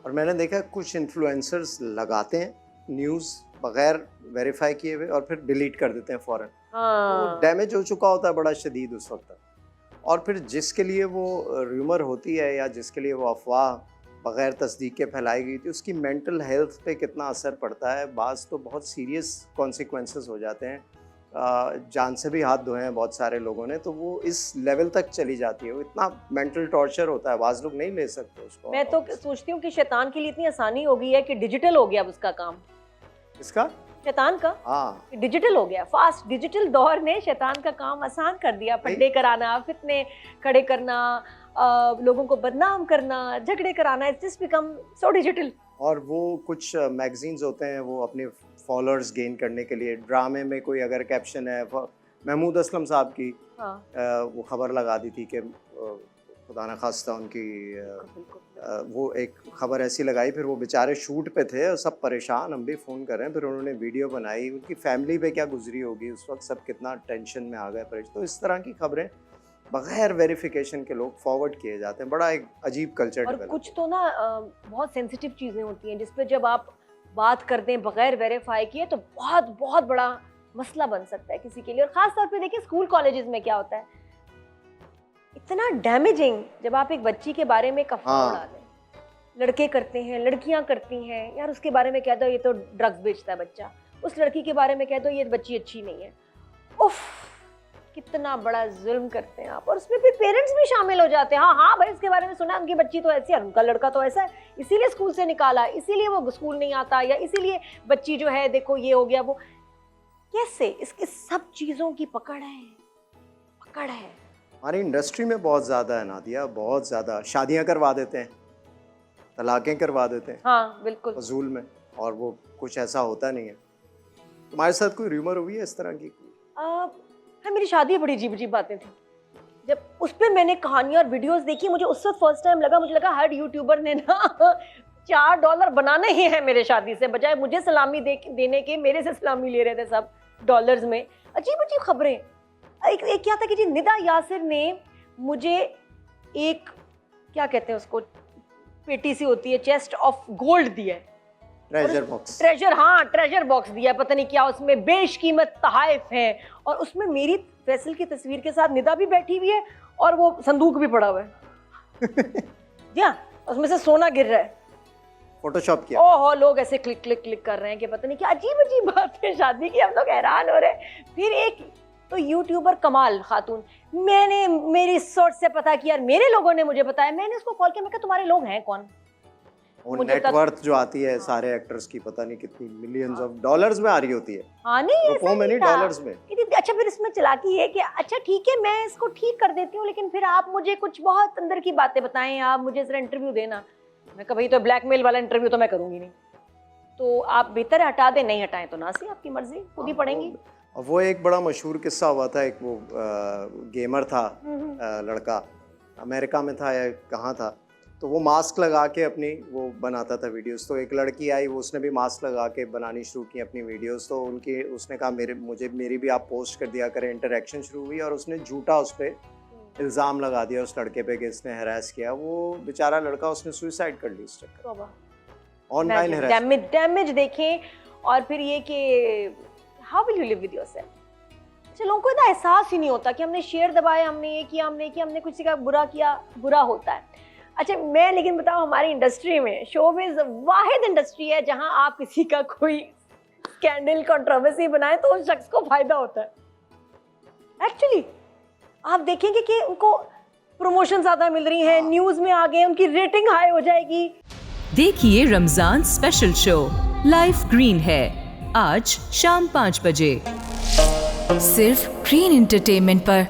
और मैंने देखा कुछ इन्फ्लुएंसर्स लगाते हैं न्यूज़ बगैर वेरीफाई किए हुए और फिर डिलीट कर देते हैं फ़ौरन। वो डैमेज हो चुका होता है बड़ा शदीद उस वक्त तक, और फिर जिसके लिए वो र्यूमर होती है या जिसके लिए वो अफवाह बग़ैर तस्दीक के फैलाई गई थी, उसकी मेंटल हेल्थ पे कितना असर पड़ता है। बाज़ तो बहुत सीरियस कॉन्सिक्वेंसेस हो जाते हैं, जान से भी हाथ धोए हैं बहुत सारे लोगों ने, तो वो इस लेवल तक चली जाती है। वो इतना मेंटल टॉर्चर होता है, बाज़ लोग नहीं ले सकते उसको। मैं तो सोचती हूँ कि शैतान के लिए इतनी आसानी हो गई है कि डिजिटल हो गया अब उसका काम। इसका शैतान का हाँ डिजिटल हो गया, फास्ट डिजिटल दौर ने शैतान का काम आसान कर दिया। फड्डे कराना, फितने खड़े करना, लोगों को बदनाम करना, झगड़े कराना, it's just become so digital. और वो कुछ मैगजीन्स होते हैं, वो अपने फॉलोअर्स गेन करने के लिए ड्रामे में कोई अगर कैप्शन है, महमूद असलम साहब की वो खबर लगा दी थी कि खुदा न खास्ता उनकी वो एक खबर ऐसी लगाई, फिर वो बेचारे शूट पे थे और सब परेशान, हम भी फ़ोन कर रहे हैं, फिर उन्होंने वीडियो बनाई, उनकी फैमिली पे क्या गुजरी होगी उस वक्त, सब कितना टेंशन में आ गए परेशान। तो इस तरह की खबरें बगैर वेरिफिकेशन के लोग फॉरवर्ड किए जाते हैं, बड़ा एक अजीब कल्चर। और कुछ तो ना बहुत सेंसिटिव चीज़ें होती हैं जिस पे जब आप बात करते हैं बगैर वेरीफाई किए तो बहुत बहुत बड़ा मसला बन सकता है किसी के लिए। और ख़ास तौर पे देखिए स्कूल कॉलेजेस में क्या होता है, इतना डैमेजिंग जब आप एक बच्ची के बारे में अफवाह उड़ा दें। लड़के करते हैं, लड़कियां करती हैं, यार उसके बारे में कह दो ये तो ड्रग्स बेचता है बच्चा, उस लड़की के बारे में कह दो ये बच्ची अच्छी नहीं है। उफ, कितना बड़ा जुल्म करते हैं आप। और उसमें फिर पेरेंट्स भी शामिल हो जाते हैं। हाँ हाँ भाई उसके बारे में सुना, उनकी बच्ची तो ऐसी है, उनका लड़का तो ऐसा है, इसीलिए स्कूल से निकाला, इसीलिए वो स्कूल नहीं आता, या इसीलिए बच्ची जो है देखो ये हो गया वो। कैसे इसके सब चीज़ों की पकड़ है। हमारी इंडस्ट्री में बहुत ज़्यादा है नादिया, बहुत ज़्यादा। शादियाँ करवा देते हैं, तलाक़ें करवा देते हैं, हाँ बिल्कुल फजूल में, और वो कुछ ऐसा होता नहीं है। तुम्हारे साथ कोई र्यूमर हुई है इस तरह की? हाँ मेरी शादी बड़ी अजीब बातें थी। जब उस पर मैंने कहानियाँ और वीडियोस देखी, मुझे उस वक्त फर्स्ट टाइम मुझे लगा हर यूट्यूबर ने ना $4 बनाने ही हैं मेरे शादी से, बजाय मुझे सलामी देने के मेरे से सलामी ले रहे थे सब डॉलर्स में। अजीब खबरें। एक क्या था कि जी निदा यासिर ने मुझे एक क्या कहते हैं उसको, पेटी सी होती है, चेस्ट ऑफ गोल्ड दिया है, ट्रेजर बॉक्स दिया, पता नहीं क्या, उसमें बेशकीमत तहाइफ हैं, और उसमें मेरी फैसल की तस्वीर के साथ निदा भी बैठी हुई है और वो संदूक भी पड़ा हुआ है। क्या उसमें से सोना गिर रहा है, फोटोशॉप किया। ओहो, लोग ऐसे क्लिक कर रहे हैं कि पता नहीं क्या अजीब बात है शादी की, हम लोग हैरान हो रहे हैं। फिर एक तो यूट्यूबर कमाल खातून, मैंने मेरी सोच से पता किया, मेरे लोगों ने मुझे बताया, मैंने उसको कॉल किया, मैं कहा तुम्हारे लोग हैं कौन? नेटवर्थ जो आती है सारे एक्टर्स की पता नहीं कितनी मिलियंस ऑफ डॉलर्स में आ रही होती है। हाँ नहीं ऐसा नहीं था। डॉलर्स में। अच्छा फिर इसमें चालाकी है कि अच्छा ठीक है मैं इसको ठीक कर देती हूँ, लेकिन फिर आप मुझे कुछ बहुत अंदर की बातें बताएं, आप मुझे जरा इंटरव्यू देना। मैं कहा भाई तो ब्लैकमेल वाला इंटरव्यू तो मैं करूँगी नहीं, तो आप बेहतर हटा दें, नहीं हटाएं तो ना सी, आपकी मर्जी, खुद ही पढ़ेंगी। वो एक बड़ा मशहूर किस्सा हुआ था, एक वो गेमर था लड़का, अमेरिका में था या कहाँ था, तो वो मास्क लगा के अपनी वो बनाता था वीडियोस। तो एक लड़की आई, वो उसने भी मास्क लगा के बनानी शुरू की अपनी वीडियोस। तो उसने कहा मेरी भी आप पोस्ट कर दिया करें। इंटरेक्शन शुरू हुई और उसने झूठा उस पर इल्ज़ाम लगा दिया उस लड़के पे कि इसने हैरेस किया। वो बेचारा लड़का, उसने सुसाइड कर ली इस चक्कर, ऑनलाइन हैरेसमेंट। डैमेज देखें। और फिर ये कि how will you live with yourself. लोगों को इतना एहसास ही नहीं होता कि हमने शेयर दबाया, हमने ये किया, हमने किसी का बुरा किया, बुरा होता है। अच्छा मैं लेकिन बताऊं, हमारी इंडस्ट्री में शोबिज़ वाहिद इंडस्ट्री है जहां आप किसी का कोई स्कैंडल कंट्रोवर्सी बनाए तो उस शख्स को फायदा होता है। एक्चुअली आप देखेंगे कि उनको प्रमोशन ज्यादा मिल रही है, न्यूज में आ गए, उनकी रेटिंग हाई हो जाएगी। देखिए Ramzan special show life green है आज शाम 5 बजे सिर्फ ग्रीन एंटरटेनमेंट पर।